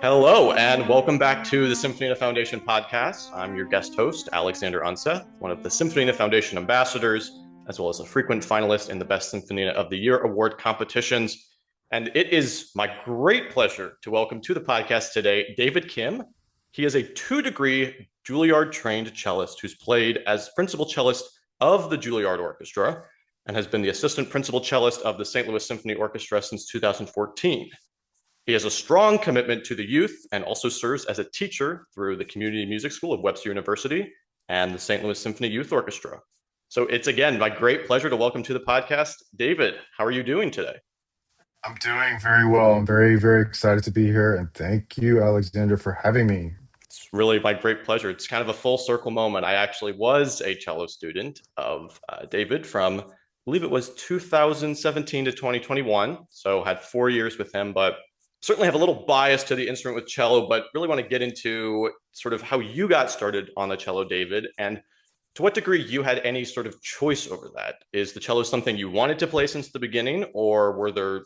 Hello, and welcome back to the Symphonina Foundation podcast. I'm your guest host, Alexander Unseth, one of the Symphonina Foundation ambassadors, as well as a frequent finalist in the Best Symphonina of the Year award competitions. And it is my great pleasure to welcome to the podcast today David Kim. He is a 2-degree Juilliard trained cellist who's played as principal cellist of the Juilliard Orchestra and has been the assistant principal cellist of the St. Louis Symphony Orchestra since 2014. He has a strong commitment to the youth and also serves as a teacher through the Community Music School of Webster University and the St. Louis Symphony Youth Orchestra. So it's, again, my great pleasure to welcome to the podcast, David. How are you doing today? I'm doing very well. I'm very, very excited to be here. And thank you, Alexander, for having me. It's really my great pleasure. It's kind of a full circle moment. I actually was a cello student of David from, I believe it was 2017 to 2021. So had 4 years with him, but certainly have a little bias to the instrument with cello, but really want to get into sort of how you got started on the cello, David, and to what degree you had any sort of choice over that. Is the cello something you wanted to play since the beginning, or were there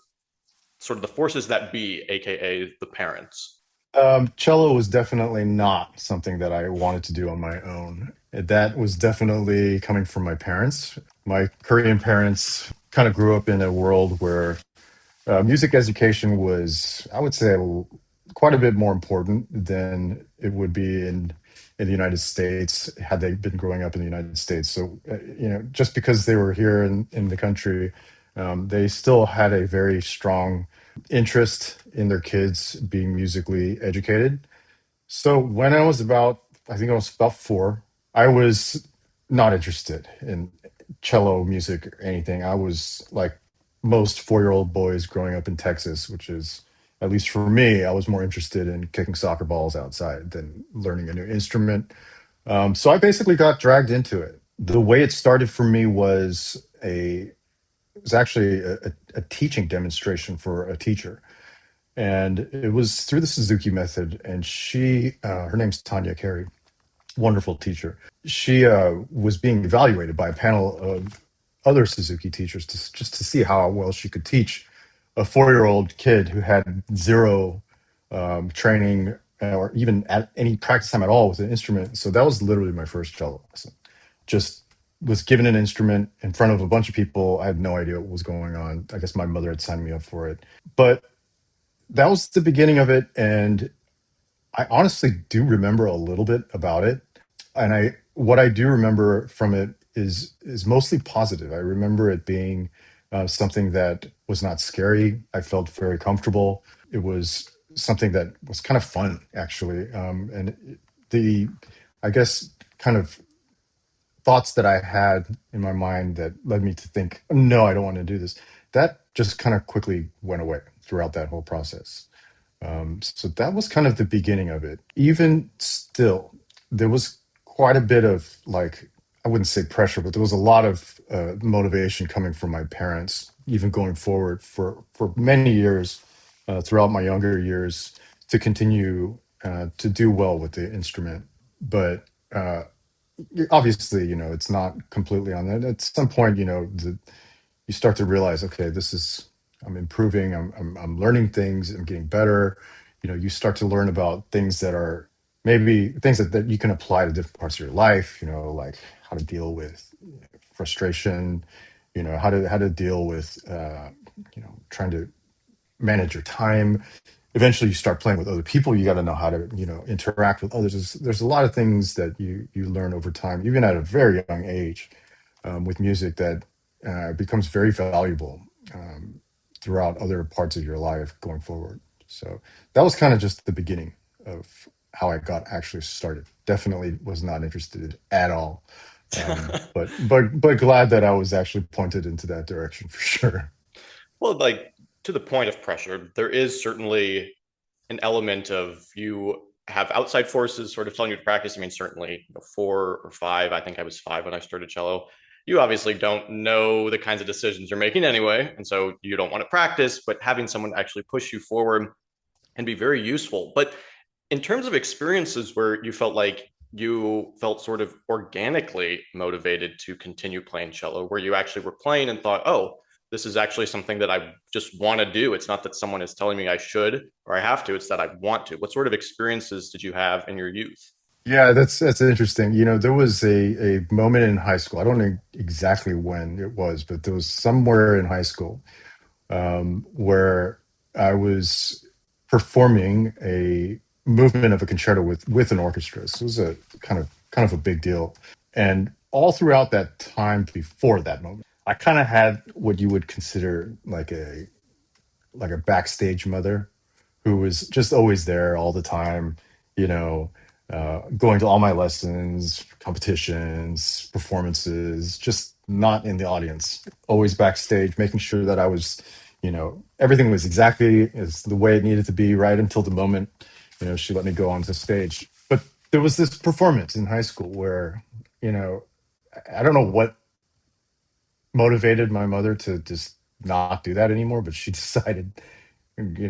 sort of the forces that be, aka the parents? Cello was definitely not something that I wanted to do on my own. That was definitely coming from my parents. My Korean parents kind of grew up in a world where music education was, I would say, quite a bit more important than it would be in the United States had they been growing up in the United States. So, just because they were here in the country, they still had a very strong interest in their kids being musically educated. So when I think I was about 4, I was not interested in cello music or anything. I was like most 4-year-old boys growing up in Texas, which is, at least for me, I was more interested in kicking soccer balls outside than learning a new instrument. So I basically got dragged into it. The way it started for me was actually a teaching demonstration for a teacher, and it was through the Suzuki method. And her name's Tanya Carey, wonderful teacher. She was being evaluated by a panel of other Suzuki teachers just to see how well she could teach a 4-year-old kid who had zero training or even at any practice time at all with an instrument. So that was literally my first cello lesson. Just was given an instrument in front of a bunch of people. I had no idea what was going on. I guess my mother had signed me up for it. But that was the beginning of it. And I honestly do remember a little bit about it. And what I do remember from it is mostly positive. I remember it being something that was not scary. I felt very comfortable. It was something that was kind of fun, actually. And the, I guess, kind of thoughts that I had in my mind that led me to think, no, I don't want to do this, that just kind of quickly went away throughout that whole process. So that was kind of the beginning of it. Even still, there was quite a bit of, like, I wouldn't say pressure, but there was a lot of motivation coming from my parents, even going forward for many years throughout my younger years to continue to do well with the instrument. But obviously, it's not completely on that. At some point, you start to realize, okay, I'm improving, I'm learning things, I'm getting better. You start to learn about things that are maybe things that you can apply to different parts of your life, like how to deal with frustration, how to deal with trying to manage your time. Eventually you start playing with other people. You got to know how to interact with others. There's a lot of things that you learn over time, even at a very young age, with music, that becomes very valuable throughout other parts of your life going forward. So that was kind of just the beginning of how I got actually started. Definitely was not interested at all, but glad that I was actually pointed into that direction for sure. Well, like, to the point of pressure, there is certainly an element of you have outside forces sort of telling you to practice. I mean, certainly 4 or 5, I think I was 5 when I started cello. You obviously don't know the kinds of decisions you're making anyway, and so you don't want to practice, but having someone actually push you forward can be very useful. But in terms of experiences where you felt like you felt sort of organically motivated to continue playing cello, where you actually were playing and thought, oh, this is actually something that I just want to do. It's not that someone is telling me I should or I have to, it's that I want to. What sort of experiences did you have in your youth? Yeah, that's interesting. There was a moment in high school. I don't know exactly when it was, but there was somewhere in high school where I was performing a movement of a concerto with an orchestra. So it was a kind of a big deal. And all throughout that time before that moment, I kind of had what you would consider like a backstage mother who was just always there all the time, you know, going to all my lessons, competitions, performances, just not in the audience, always backstage, making sure that I was, everything was exactly as the way it needed to be right until the moment, she let me go onto stage. But there was this performance in high school where, you know, I don't know what motivated my mother to just not do that anymore, but she decided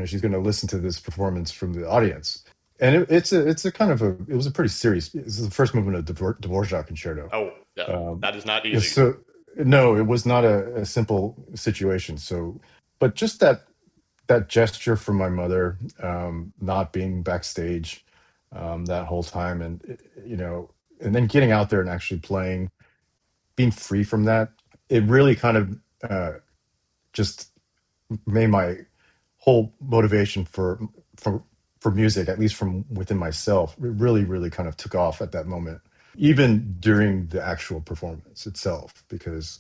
she's going to listen to this performance from the audience. And it's a kind of it was a pretty serious. This is the first movement of the Dvorak concerto. Oh, yeah, Um, that is not easy. so no, it was not a simple situation. So, but just that gesture from my mother, not being backstage that whole time, and and then getting out there and actually playing, being free from that, it really kind of just made my whole motivation for for music, at least from within myself, it really kind of took off at that moment, even during the actual performance itself, because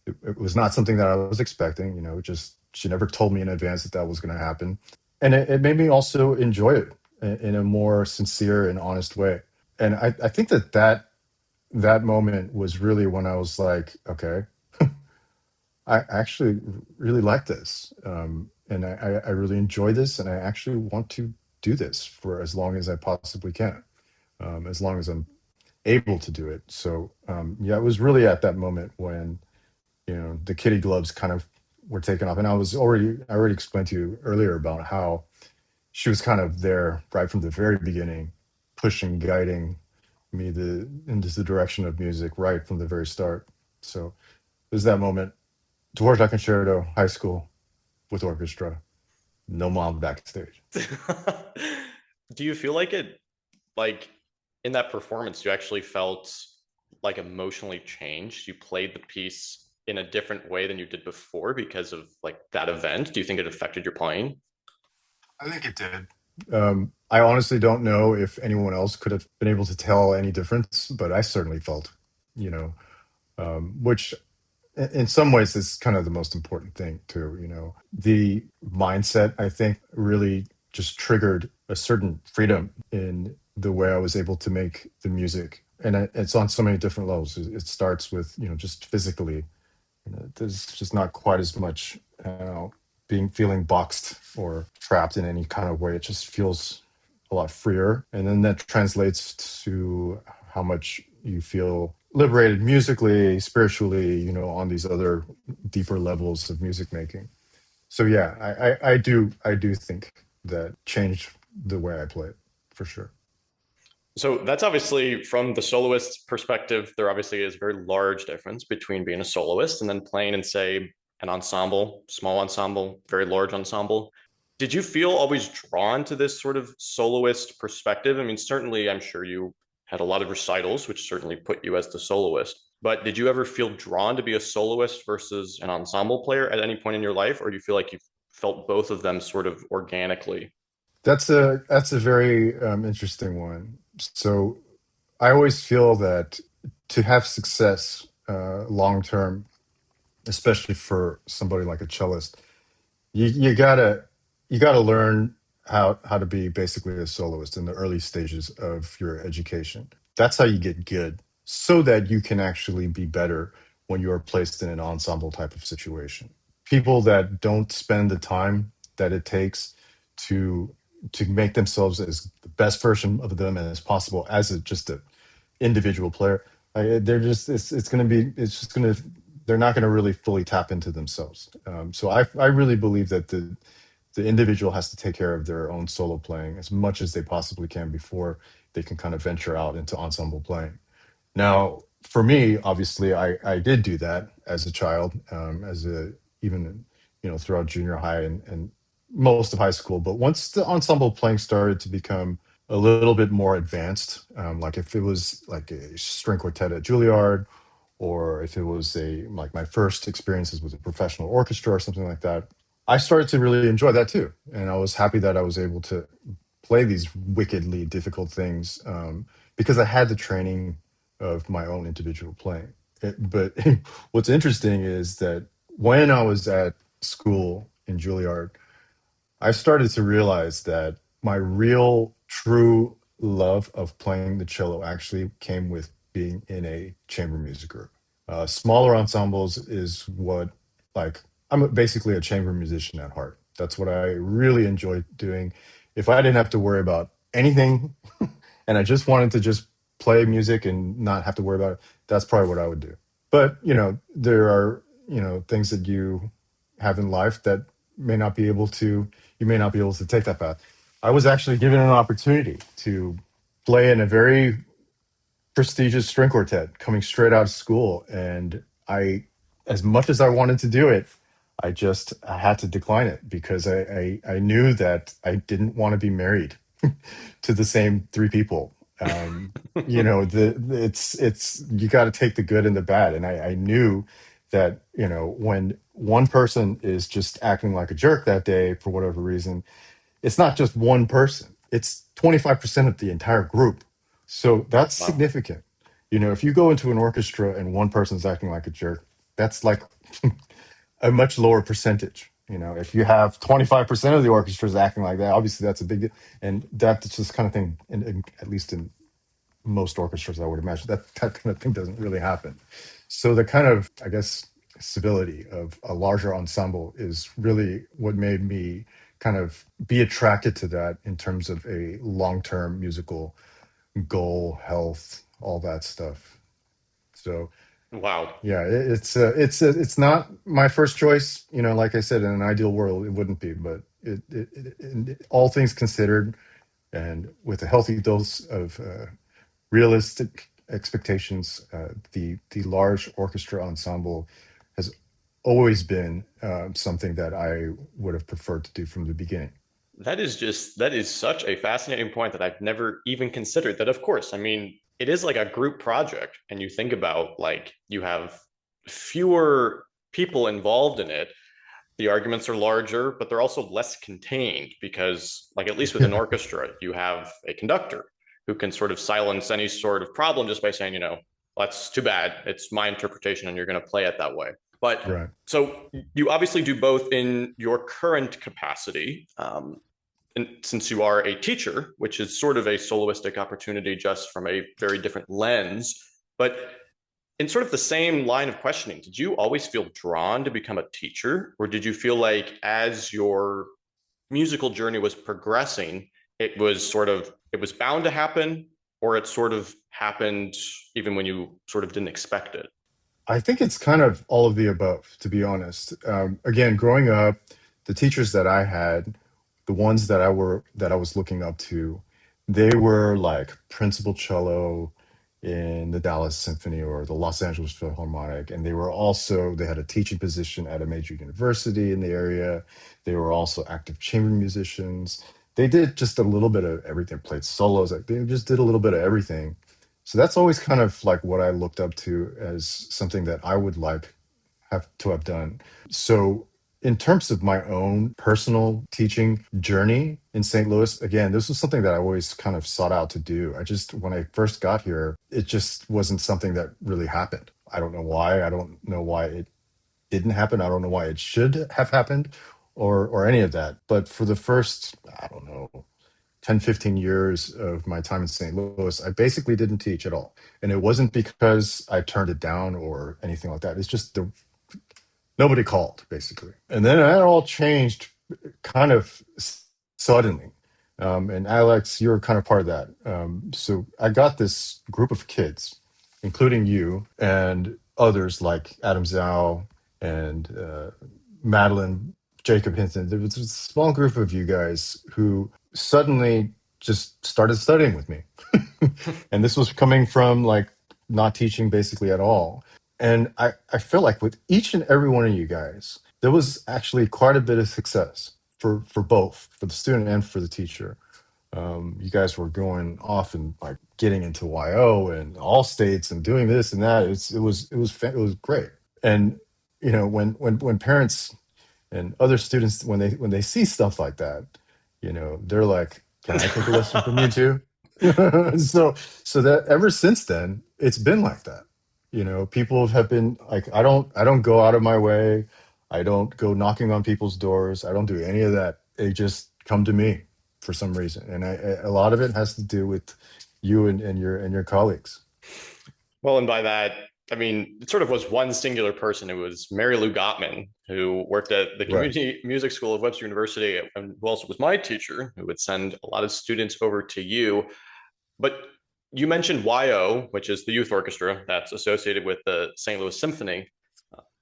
it was not something that I was expecting. Just she never told me in advance that that was going to happen, and it made me also enjoy it in a more sincere and honest way. And I think that moment was really when I was like, okay, I actually really like this. And I really enjoy this, and I actually want to do this for as long as I possibly can, as long as I'm able to do it. So, yeah, it was really at that moment when, the kitty gloves kind of were taken off. And I already explained to you earlier about how she was kind of there right from the very beginning, pushing, guiding me into the direction of music right from the very start. So there's that moment. Dvorak Concerto, high school with orchestra, no mom backstage. Do you feel like like in that performance, you actually felt like emotionally changed? You played the piece in a different way than you did before because of like that event? Do you think it affected your playing? I think it did. I honestly don't know if anyone else could have been able to tell any difference, but I certainly felt, you know, which in some ways is kind of the most important thing too. The mindset, I think, really just triggered a certain freedom in the way I was able to make the music, and it's on so many different levels. It starts with just physically. There's just not quite as much feeling boxed or trapped in any kind of way. It just feels a lot freer, and then that translates to how much you feel liberated musically, spiritually, on these other deeper levels of music making. So yeah, I do think that changed the way I play it for sure. So that's obviously from the soloist's perspective, there obviously is a very large difference between being a soloist and then playing in, say, an ensemble, small ensemble, very large ensemble. Did you feel always drawn to this sort of soloist perspective? I mean, certainly, I'm sure you had a lot of recitals, which certainly put you as the soloist. But did you ever feel drawn to be a soloist versus an ensemble player at any point in your life, or do you feel like you felt both of them sort of organically? That's a very interesting one. So I always feel that to have success long term, especially for somebody like a cellist, you gotta learn how to be basically a soloist in the early stages of your education. That's how you get good, so that you can actually be better when you are placed in an ensemble type of situation. People that don't spend the time that it takes to make themselves as the best version of them as possible as just a individual player, they're just it's going to be it's just going to they're not going to really fully tap into themselves. So I really believe that the individual has to take care of their own solo playing as much as they possibly can before they can kind of venture out into ensemble playing. Now, for me, obviously, I did do that as a child, as a even, throughout junior high and most of high school. But once the ensemble playing started to become a little bit more advanced, like if it was like a string quartet at Juilliard, or if it was like my first experiences with a professional orchestra or something like that, I started to really enjoy that too. And I was happy that I was able to play these wickedly difficult things, because I had the training of my own individual playing. But what's interesting is that when I was at school in Juilliard, I started to realize that my real, true love of playing the cello actually came with being in a chamber music group. Smaller ensembles is what, like, basically a chamber musician at heart. That's what I really enjoy doing. If I didn't have to worry about anything and I just wanted to just play music and not have to worry about it, that's probably what I would do. But, there are, things that you have in life that may not be able to, you may not be able to take that path. I was actually given an opportunity to play in a very prestigious string quartet coming straight out of school. And as much as I wanted to do it, I had to decline it because I knew that I didn't want to be married to the same three people. It's you got to take the good and the bad, and I knew that when one person is just acting like a jerk that day for whatever reason, it's not just one person; it's 25% of the entire group. So that's Wow. significant. If you go into an orchestra and one person's acting like a jerk, that's like a much lower percentage. If you have 25% of the orchestras acting like that, obviously that's a big deal. And that's just kind of thing, at least in most orchestras, I would imagine that kind of thing doesn't really happen. So the kind of, I guess, civility of a larger ensemble is really what made me kind of be attracted to that in terms of a long-term musical goal, health, all that stuff. So Wow. yeah, it's not my first choice. Like I said, in an ideal world, it wouldn't be. But all things considered, and with a healthy dose of realistic expectations, the large orchestra ensemble has always been something that I would have preferred to do from the beginning. That is such a fascinating point that I've never even considered. That, of course, I mean, it is like a group project, and you think about like you have fewer people involved in it. The arguments are larger, but they're also less contained because, like, at least with an Yeah, orchestra, you have a conductor who can sort of silence any sort of problem just by saying, that's too bad. It's my interpretation, and you're going to play it that way. But right. so you obviously do both in your current capacity, and since you are a teacher, which is sort of a soloistic opportunity just from a very different lens. But in sort of the same line of questioning, did you always feel drawn to become a teacher? Or did you feel like as your musical journey was progressing, it was bound to happen, or it sort of happened even when you sort of didn't expect it? I think it's kind of all of the above, to be honest. Again, growing up, the teachers that I had, the ones that I was looking up to, they were like principal cello in the Dallas Symphony or the Los Angeles Philharmonic, and they had a teaching position at a major university in the area. They were also active chamber musicians. They did just a little bit of everything, played solos. Like they just did a little bit of everything. So that's always kind of like what I looked up to as something that I would like have to have done. So in terms of my own personal teaching journey in St. Louis, again, this was something that I always kind of sought out to do. When I first got here, it just wasn't something that really happened. I don't know why. I don't know why it didn't happen. I don't know why it should have happened or any of that. But for the first, I don't know, 10, 15 years of my time in St. Louis, I basically didn't teach at all. And it wasn't because I turned it down or anything like that. It's just nobody called, basically. And then that all changed kind of suddenly. And Alex, you're kind of part of that. So I got this group of kids, including you and others like Adam Zhao and Madeline, Jacob Hinton. There was a small group of you guys who suddenly just started studying with me. And this was coming from like not teaching basically at all. And I feel like with each and every one of you guys, there was actually quite a bit of success for both, for the student and for the teacher. You guys were going off and like getting into YO and all states and doing this and that. It was great. And when parents and other students, when they see stuff like that, they're like, "Can I take a lesson from you too?" So that ever since then, it's been like that. People have been like, I don't go out of my way. I don't go knocking on people's doors. I don't do any of that. They just come to me for some reason, and a lot of it has to do with you and your colleagues. Well, and by that, I mean, it sort of was one singular person. It was Mary Lou Gottman, who worked at the Right. Community Music School of Webster University, and who also was my teacher, who would send a lot of students over to you. But you mentioned YO, which is the youth orchestra that's associated with the St. Louis Symphony.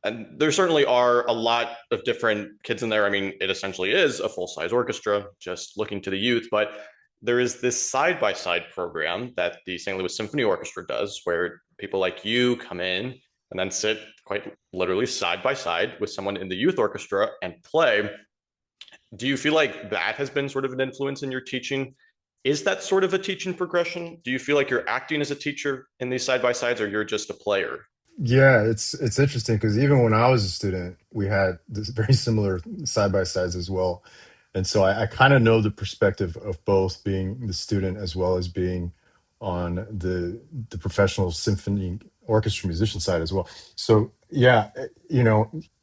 And there certainly are a lot of different kids in there. I mean, it essentially is a full size orchestra, just looking to the youth. But there is this side by side program that the St. Louis Symphony Orchestra does, where people like you come in and then sit quite literally side by side with someone in the youth orchestra and play. Do you feel like that has been sort of an influence in your teaching? Is that sort of a teaching progression? Do you feel like you're acting as a teacher in these side by sides, or you're just a player? Yeah, it's interesting because even when I was a student, we had this very similar side by sides as well, and so I kind of know the perspective of both being the student as well as being on the professional symphony orchestra musician side as well. So yeah,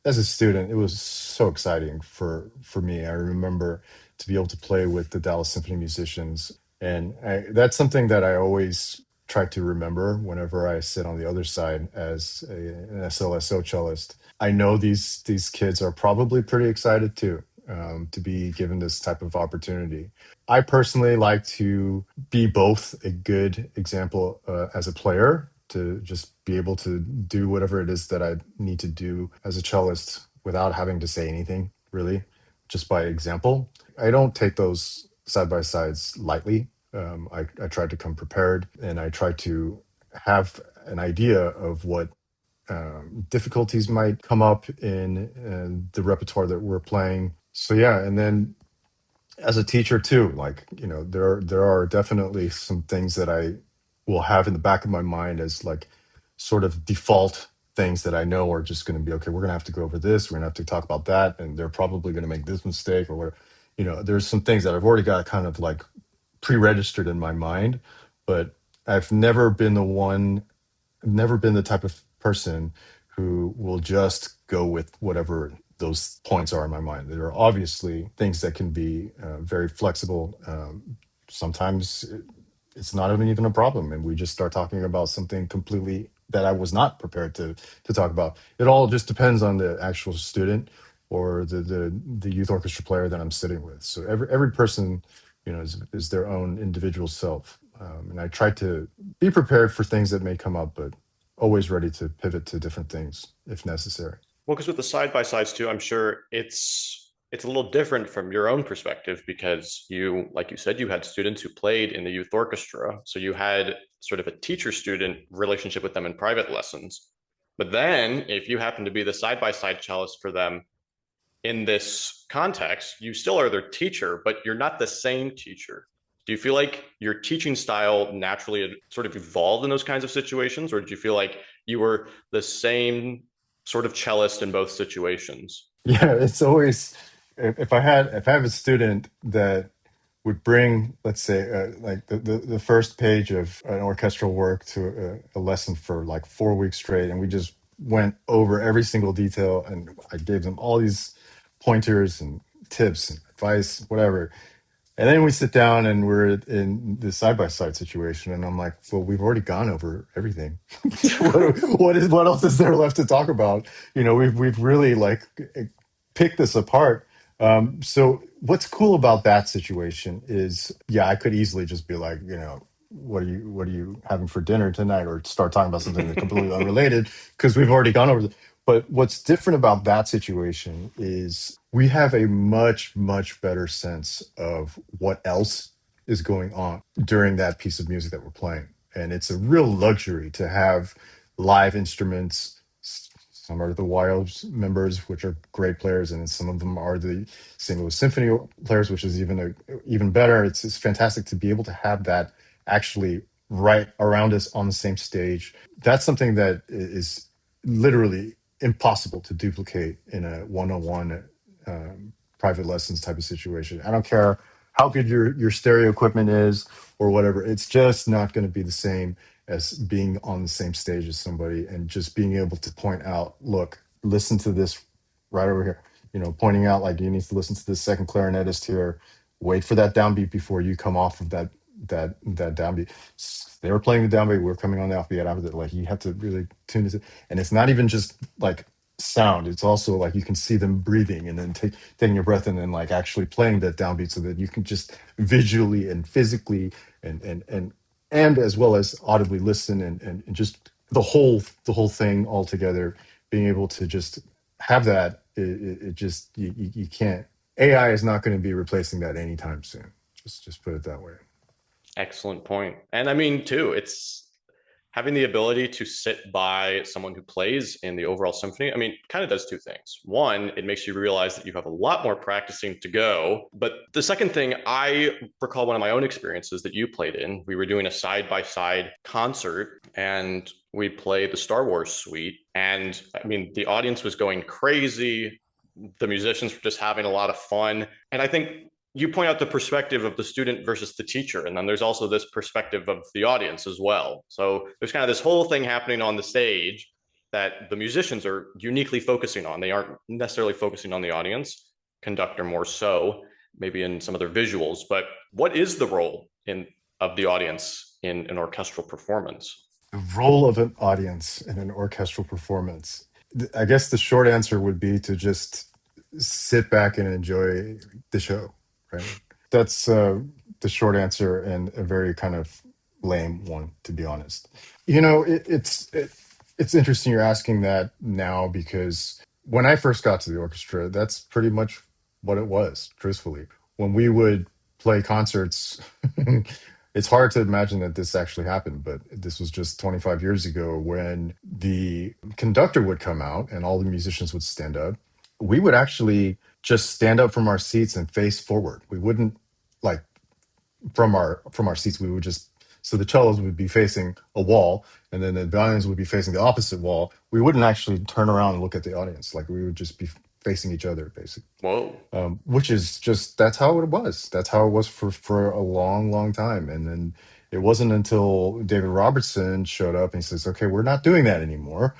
as a student, it was so exciting for me. I remember to be able to play with the Dallas Symphony musicians, and that's something that I always try to remember whenever I sit on the other side as an SLSO cellist. I know these kids are probably pretty excited too, to be given this type of opportunity. I personally like to be both a good example as a player, to just be able to do whatever it is that I need to do as a cellist without having to say anything, really, just by example. I don't take those side by sides lightly. I tried to come prepared, and I tried to have an idea of what difficulties might come up in the repertoire that we're playing. So yeah, and then as a teacher too, like there are definitely some things that I will have in the back of my mind as like sort of default things that I know are just going to be okay. We're going to have to go over this. We're going to have to talk about that, and they're probably going to make this mistake or whatever. There's some things that I've already got kind of like pre-registered in my mind, but I've never been the one, never been the type of person who will just go with whatever those points are in my mind. There are obviously things that can be very flexible. Sometimes it's not even a problem, and we just start talking about something completely that I was not prepared to talk about. It all just depends on the actual student or the youth orchestra player that I'm sitting with. So every person, is their own individual self, and I try to be prepared for things that may come up, but always ready to pivot to different things if necessary. Well, because with the side by sides too, I'm sure it's a little different from your own perspective because you, like you said, you had students who played in the youth orchestra, so you had sort of a teacher student relationship with them in private lessons. But then, if you happen to be the side by side cellist for them in this context, you still are their teacher, but you're not the same teacher. Do you feel like your teaching style naturally sort of evolved in those kinds of situations, or did you feel like you were the same sort of cellist in both situations? Yeah, it's always, if I have a student that would bring, let's say, like the first page of an orchestral work to a lesson for like 4 weeks straight, and we just went over every single detail, and I gave them all these pointers and tips and advice, whatever. And then we sit down and we're in the side by side situation, and I'm like, well, we've already gone over everything. What else is there left to talk about? We've really like picked this apart. So what's cool about that situation is, yeah, I could easily just be like, what are you having for dinner tonight, or start talking about something that's completely unrelated because we've already gone over. But what's different about that situation is we have a much, much better sense of what else is going on during that piece of music that we're playing. And it's a real luxury to have live instruments, Some are the wild members, which are great players, and some of them are the St. Louis Symphony players, which is even better. It's fantastic to be able to have that actually right around us on the same stage. That's something that is literally impossible to duplicate in a one-on-one private lessons type of situation. I don't care how good your stereo equipment is or whatever. It's just not going to be the same as being on the same stage as somebody and just being able to point out, look, listen to this right over here. Pointing out like you need to listen to this second clarinetist here. Wait for that downbeat before you come off of that downbeat. They were playing the downbeat. We're coming on the offbeat after that. Like you have to really tune this, and it's not even just like sound. It's also like you can see them breathing and then taking your breath and then like actually playing that downbeat so that you can just visually and physically and as well as audibly listen and just the whole thing all together, being able to just have that. It just you can't. AI is not going to be replacing that anytime soon. Just put it that way. Excellent point. And I mean, too, it's having the ability to sit by someone who plays in the overall symphony. I mean, kind of does two things. One, it makes you realize that you have a lot more practicing to go. But the second thing, I recall one of my own experiences that you played in. We were doing a side-by-side concert and we played the Star Wars suite. And I mean, the audience was going crazy. The musicians were just having a lot of fun. And I think you point out the perspective of the student versus the teacher, and then there's also this perspective of the audience as well. So there's kind of this whole thing happening on the stage that the musicians are uniquely focusing on. They aren't necessarily focusing on the audience, conductor more so, maybe in some of their visuals. But what is the role of the audience in an orchestral performance? The role of an audience in an orchestral performance. I guess the short answer would be to just sit back and enjoy the show. Right. That's the short answer, and a very kind of lame one, to be honest. It's interesting you're asking that now, because when I first got to the orchestra, that's pretty much what it was, truthfully. When we would play concerts, it's hard to imagine that this actually happened, but this was just 25 years ago when the conductor would come out and all the musicians would stand up. We would actually just stand up from our seats and face forward. We wouldn't like from our seats. We would just, so the cellos would be facing a wall and then the violins would be facing the opposite wall. We wouldn't actually turn around and look at the audience. Like we would just be facing each other, basically. Whoa. Which is just, that's how it was. That's how it was for a long, long time. And then it wasn't until David Robertson showed up and he says, okay, we're not doing that anymore.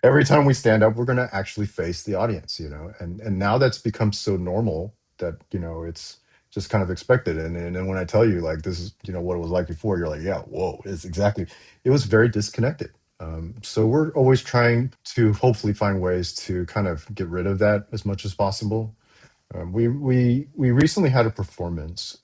Every time we stand up, we're going to actually face the audience, and now that's become so normal that, it's just kind of expected. And then when I tell you like, this is, what it was like before, you're like, yeah, whoa, it was very disconnected. So we're always trying to hopefully find ways to kind of get rid of that as much as possible. We recently had a performance.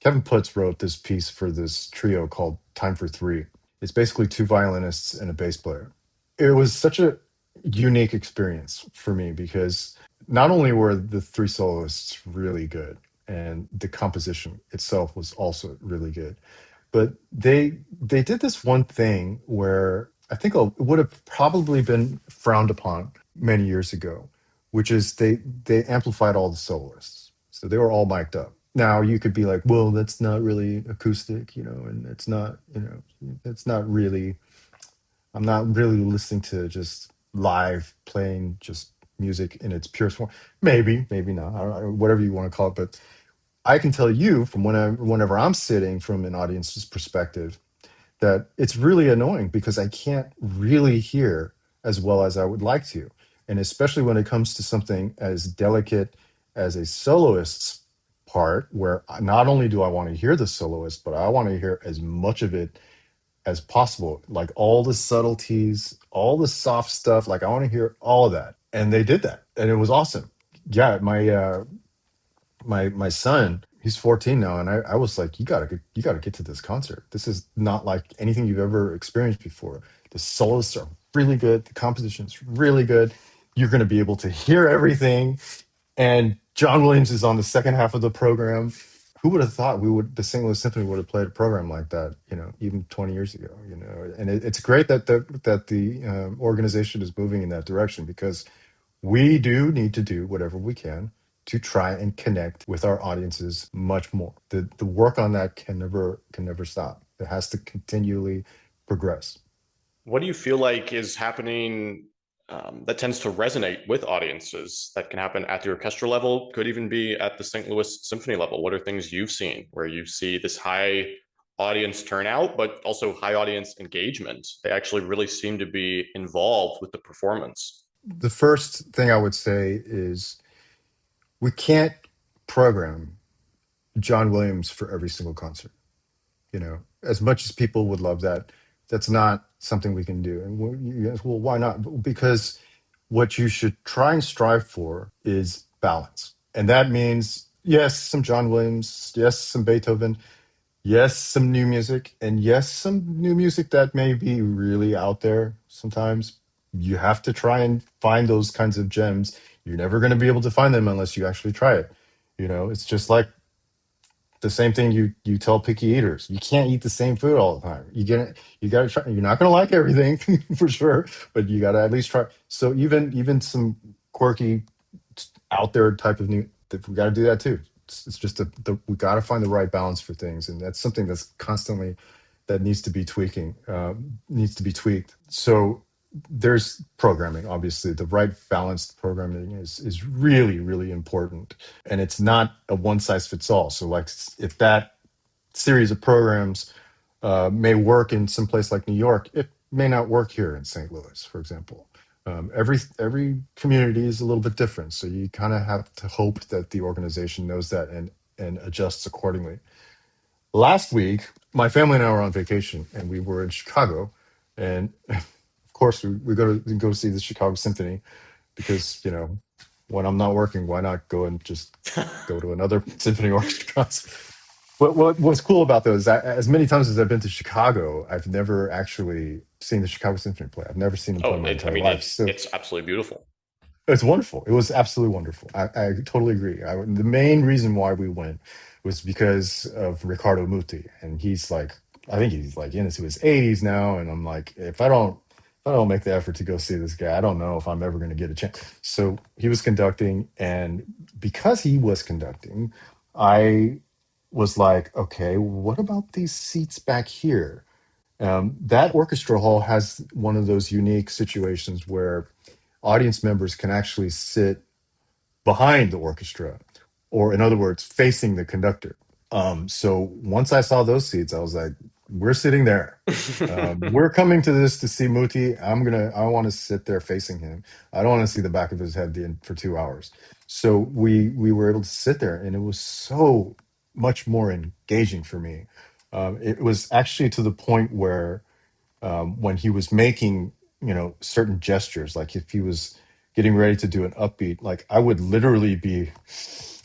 Kevin Putz wrote this piece for this trio called Time for Three. It's basically two violinists and a bass player. It was such a unique experience for me because not only were the three soloists really good and the composition itself was also really good, but they did this one thing where I think it would have probably been frowned upon many years ago, which is they amplified all the soloists. So they were all mic'd up. Now you could be like, well, that's not really acoustic, and it's not, it's not really, I'm not really listening to just live playing just music in its purest form. Maybe not, I don't know, whatever you want to call it. But I can tell you from whenever I'm sitting from an audience's perspective, that it's really annoying because I can't really hear as well as I would like to. And especially when it comes to something as delicate as a soloist's part, where not only do I want to hear the soloist, but I want to hear as much of it as possible, like all the subtleties, all the soft stuff. Like I want to hear all of that. And they did that. And it was awesome. Yeah, my son, he's 14 now, and I was like, you gotta get to this concert. This is not like anything you've ever experienced before. The soloists are really good, the composition's really good, you're going to be able to hear everything. And John Williams is on the second half of the program, who would have thought the St. Louis Symphony would have played a program like that, even 20 years ago, and it's great that the organization is moving in that direction, because we do need to do whatever we can to try and connect with our audiences much more. The work on that can never stop. It has to continually progress. What do you feel like is happening that tends to resonate with audiences that can happen at the orchestral level, could even be at the St. Louis Symphony level? What are things you've seen where you see this high audience turnout, but also high audience engagement? They actually really seem to be involved with the performance. The first thing I would say is we can't program John Williams for every single concert. As much as people would love that, that's not something we can do. And well, why not? Because what you should try and strive for is balance. And that means, yes, some John Williams, yes, some Beethoven, yes, some new music, and yes, some new music that may be really out there sometimes. You have to try and find those kinds of gems. You're never going to be able to find them unless you actually try it. It's just like the same thing you tell picky eaters. You can't eat the same food all the time. You gotta try. You're not gonna like everything for sure, but you gotta at least try. So even some quirky, out there type of new, we gotta do that too. It's just we gotta find the right balance for things, and that's something that's constantly that needs to be needs to be tweaked. So there's programming. Obviously, the right balanced programming is really, really important, and it's not a one size fits all. So like, if that series of programs may work in some place like New York, it may not work here in St. Louis, for example. Every community is a little bit different, so you kind of have to hope that the organization knows that and adjusts accordingly. Last week, my family and I were on vacation, and we were in Chicago, and of course we go to see the Chicago Symphony, because when I'm not working, why not go and just go to another symphony orchestra? But what's cool about those is that as many times as I've been to Chicago, I've never actually seen the Chicago Symphony play. I've never seen them play Oh, my I entire mean, life. it's So it's absolutely beautiful. it's wonderful. It was absolutely wonderful. I totally agree. The main reason why we went was because of Riccardo Muti, and I think he's like into his 80s now, and I'm like, if I don't make the effort to go see this guy, I don't know if I'm ever going to get a chance. So he was conducting, and because he was conducting, I was like, okay, what about these seats back here? That orchestra hall has one of those unique situations where audience members can actually sit behind the orchestra, or in other words, facing the conductor. So once I saw those seats, I was like, we're sitting there. We're coming to this to see Muti. I want to sit there facing him. I don't want to see the back of his head for 2 hours. So we were able to sit there, and it was so much more engaging for me. It was actually to the point where when he was making, certain gestures, like if he was getting ready to do an upbeat, like I would literally be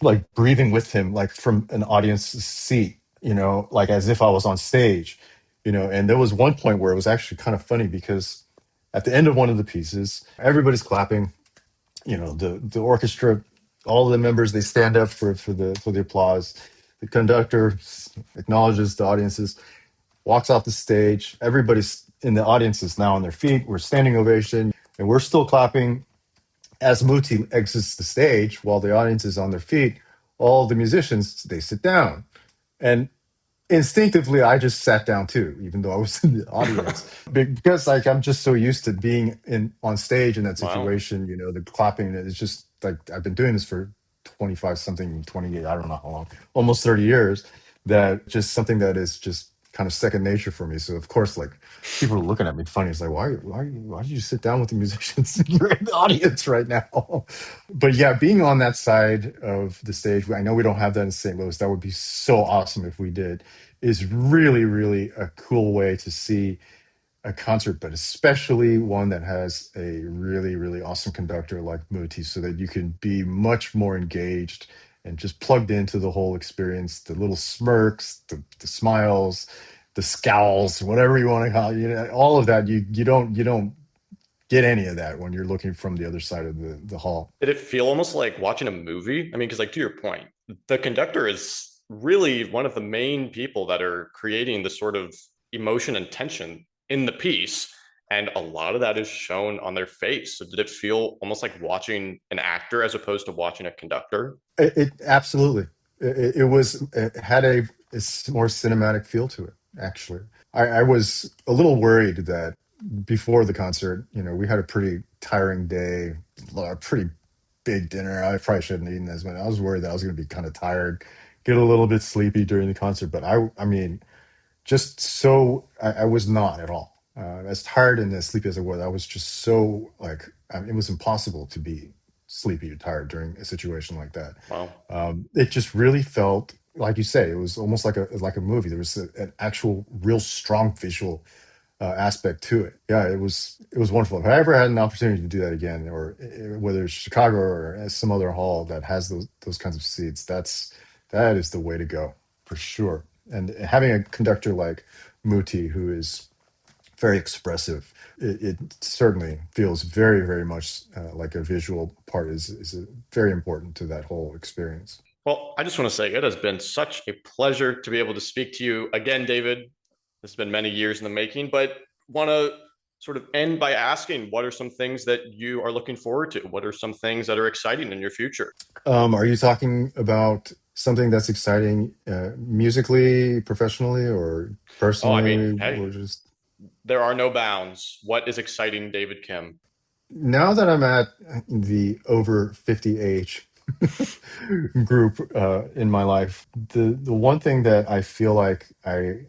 like breathing with him, like from an audience seat, like as if I was on stage, and there was one point where it was actually kind of funny, because at the end of one of the pieces, everybody's clapping, the orchestra, all the members, they stand up for the applause. The conductor acknowledges the audiences, walks off the stage. Everybody's in the audience is now on their feet. We're standing ovation, and we're still clapping as Muti exits the stage while the audience is on their feet. All the musicians, they sit down. And instinctively, I just sat down too, even though I was in the audience, because like I'm just so used to being on stage in that Wow. situation. The clapping. It's just like I've been doing this for 25 something, 28, I don't know how long, almost 30 years. That just something that is just kind of second nature for me. So of course, like people are looking at me funny. It's like, why did you sit down with the musicians? You're in the audience right now. But yeah, being on that side of the stage, I know we don't have that in St. Louis. That would be so awesome if we did. Is really, really a cool way to see a concert, but especially one that has a really, really awesome conductor like Muti, so that you can be much more engaged and just plugged into the whole experience. The little smirks, the smiles, the scowls, whatever you want to call it, all of that. You don't get any of that when you're looking from the other side of the hall. Did it feel almost like watching a movie? I mean, because like to your point, the conductor is really one of the main people that are creating the sort of emotion and tension in the piece. And a lot of that is shown on their face. So did it feel almost like watching an actor as opposed to watching a conductor? It absolutely. It had a more cinematic feel to it. Actually, I was a little worried that before the concert, we had a pretty tiring day, a pretty big dinner. I probably shouldn't have eaten as much. I was worried that I was going to be kind of tired, get a little bit sleepy during the concert. But I mean, just so I was not at all as tired and as sleepy as I was. I was just so like it was impossible to be sleepy or tired during a situation like that. Wow. It just really felt like you say. It was almost like a movie. There was an actual, real strong visual aspect to it. Yeah, it was wonderful. If I ever had an opportunity to do that again, or whether it's Chicago or some other hall that has those kinds of seats, that is the way to go for sure. And having a conductor like Muti, who is very expressive, it certainly feels very, very much like a visual part is very important to that whole experience. Well, I just want to say it has been such a pleasure to be able to speak to you again, David. This has been many years in the making, but want to sort of end by asking what are some things that you are looking forward to? What are some things that are exciting in your future? Are you talking about something that's exciting musically, professionally, or Oh, I mean, personally, hey, or just there are no bounds. What is exciting David Kim? now that I'm at the over 50 age group in my life, the one thing that I feel like I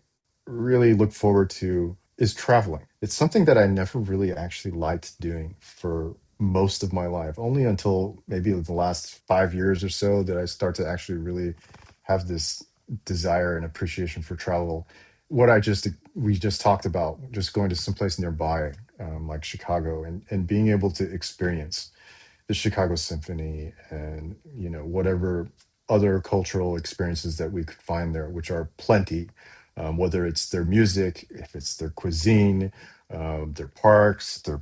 really look forward to is traveling. It's something that I never really actually liked doing for most of my life. Only until maybe the last 5 years or so that I start to actually really have this desire and appreciation for travel. What we just talked about, just going to some place nearby, like Chicago, and being able to experience the Chicago Symphony and whatever other cultural experiences that we could find there, which are plenty. Whether it's their music, if it's their cuisine, their parks, their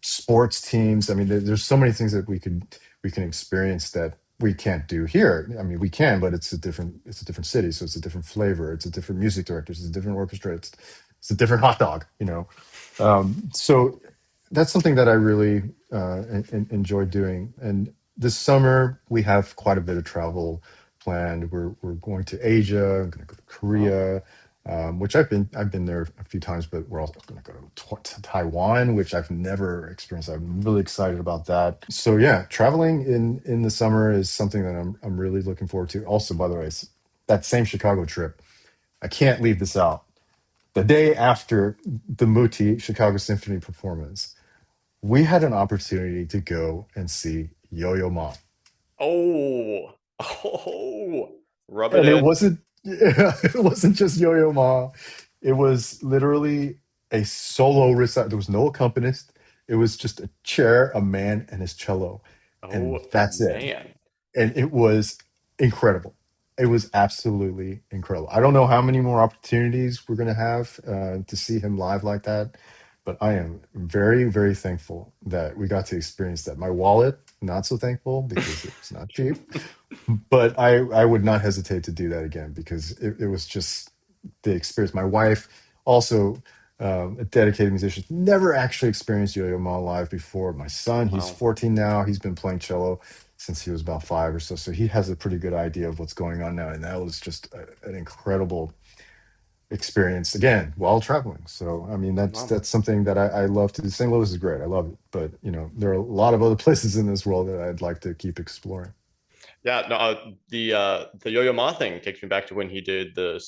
sports teams. I mean, there's so many things that we can experience that we can't do here. I mean, we can, but it's a different city, so it's a different flavor. It's a different music director. It's a different orchestra. It's a different hot dog. So that's something that I really enjoy doing. And this summer we have quite a bit of travel planned. We're going to Asia. I'm going to go to Wow. Korea, which I've been there a few times, but we're also going to go to Taiwan, which I've never experienced. I'm really excited about that. So yeah, traveling in the summer is something that I'm really looking forward to. Also, by the way, that same Chicago trip, I can't leave this out. The day after the Muti Chicago Symphony performance, we had an opportunity to go and see Yo-Yo Ma. Oh, oh, rub it And it in. wasn't it wasn't just Yo-Yo Ma. It was literally a solo recital. There was no accompanist. It was just a chair, a man, and his cello. And Oh, that's it. man. And it was incredible. It was absolutely incredible. I don't know how many more opportunities we're going to have to see him live like that, but I am very, very thankful that we got to experience that. My wallet, not so thankful because it was not cheap, but I would not hesitate to do that again because it was just the experience. My wife, also a dedicated musician, never actually experienced Yo-Yo Ma live before. My son, he's Wow. 14 now. He's been playing cello since he was about five or so. So he has a pretty good idea of what's going on now. And that was just an incredible experience again while traveling. So I mean Wow. that's something that I love to do. St. Louis is great. I love it. But there are a lot of other places in this world that I'd like to keep exploring. Yeah, no, the Yo-Yo Ma thing takes me back to when he did the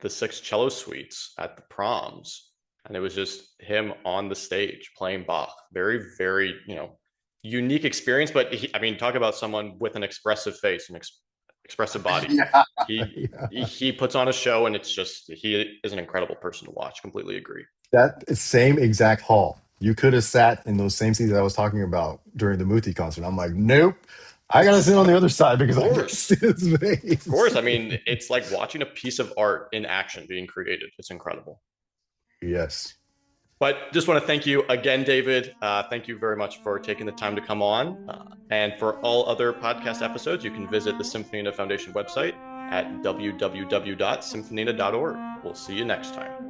six cello suites at the proms, and it was just him on the stage playing Bach. Very, very, unique experience. But I mean, talk about someone with an expressive face and expressive body. Yeah. He puts on a show, and it's just he is an incredible person to watch. Completely agree. That same exact hall. You could have sat in those same seats I was talking about during the Muti concert. I'm like, nope. I gotta sit on the other side Of because I can't see course. his Of face. course. I mean, it's like watching a piece of art in action being created. It's incredible. Yes. But just want to thank you again, David. Thank you very much for taking the time to come on. And for all other podcast episodes, you can visit the Symphonina Foundation website at www.symphonina.org. We'll see you next time.